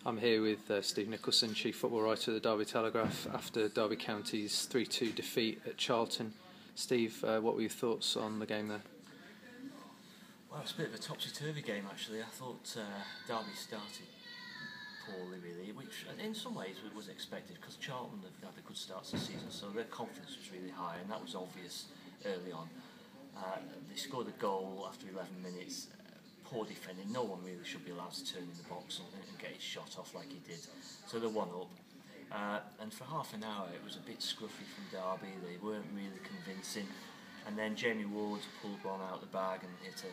I'm here with Steve Nicholson, Chief Football Writer at the Derby Telegraph, after Derby County's 3-2 defeat at Charlton. Steve, what were your thoughts on the game there? Well, it's a bit of a topsy-turvy game actually. I thought Derby started poorly really, which in some ways was expected because Charlton have had a good start to the season, so their confidence was really high and that was obvious early on. They scored a goal after 11 minutes. Poor defending, no one really should be allowed to turn in the box and get his shot off like he did. So they're 1-up. And for half an hour it was a bit scruffy from Derby, they weren't really convincing. And then Jamie Ward pulled one out of the bag and hit a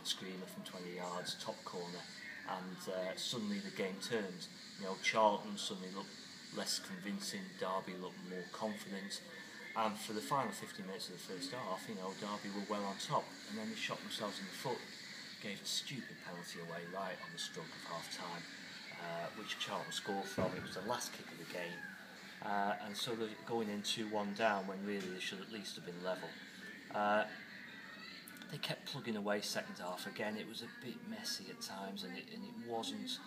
screamer from 20 yards, top corner. And suddenly the game turned. You know, Charlton suddenly looked less convincing, Derby looked more confident. And for the final 50 minutes of the first half, you know, Derby were well on top. And then they shot themselves in the foot. Gave a stupid penalty away right on the stroke of half-time, which Charlton scored from. It was the last kick of the game, and so they're going in 2-1 down when really they should at least have been level. They kept plugging away second half again. It was a bit messy at times, and it wasn't,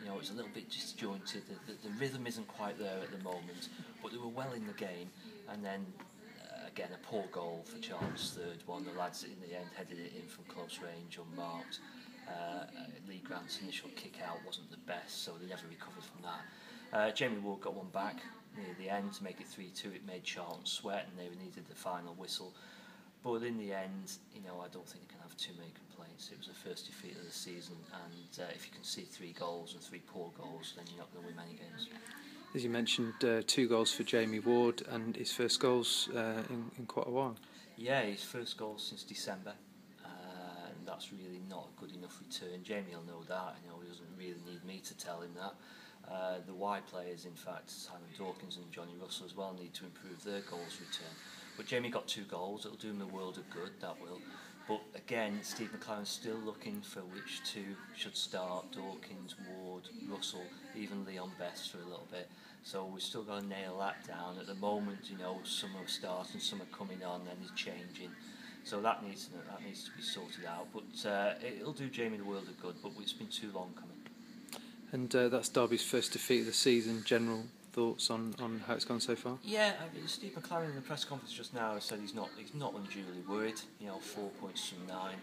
you know, it was a little bit disjointed. The rhythm isn't quite there at the moment, but they were well in the game, and then again, a poor goal for Charlton's third one. The lads in the end headed it in from close range, unmarked. Lee Grant's initial kick out wasn't the best, so they never recovered from that. Jamie Ward got one back near the end to make it 3-2. It made Charlton sweat, and they needed the final whistle. But in the end, you know, I don't think you can have too many complaints. It was the first defeat of the season, and if you can see 3 goals and 3 poor goals, then you're not going to win many games. As you mentioned, 2 goals for Jamie Ward and his first goals in quite a while. Yeah, his first goal since December, and that's really not a good enough return. Jamie will know that, you know, he doesn't really need me to tell him that. The wide players, in fact, Simon Dawkins and Johnny Russell as well, need to improve their goals return. But Jamie got 2 goals, it'll do him a world of good, that will. But again, Steve McLaren's still looking for which 2 should start, Dawkins, Ward, Russell, even Leon Best for a little bit. So we've still got to nail that down. At the moment, you know, some are starting, some are coming on, then he's changing. So that needs to be sorted out. But it'll do Jamie the world of good, but it's been too long coming. And that's Derby's first defeat of the season. General thoughts on how it's gone so far? Yeah, I mean, Steve McLaren in the press conference just now said he's not unduly worried. You know, 4 points from 9.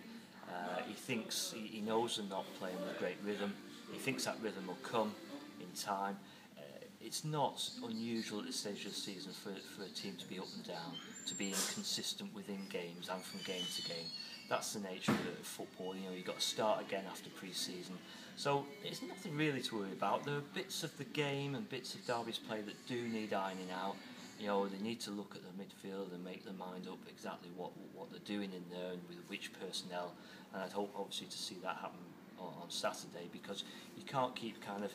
He knows they're not playing with great rhythm. He thinks that rhythm will come in time. It's not unusual at this stage of the season for a team to be up and down, to be inconsistent within games and from game to game. That's the nature of football. You know, you've got to start again after pre-season. So it's nothing really to worry about. There are bits of the game and bits of Derby's play that do need ironing out. You know, they need to look at the midfield and make their mind up exactly what they're doing in there and with which personnel. And I'd hope obviously to see that happen on Saturday, because you can't keep kind of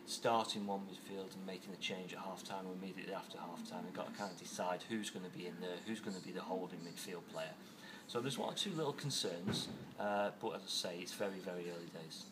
starting one midfield and making a change at half-time or immediately after half-time. You've got to kind of decide who's going to be in there, who's going to be the holding midfield player. So there's 1 or 2 little concerns, but as I say, it's very, very early days.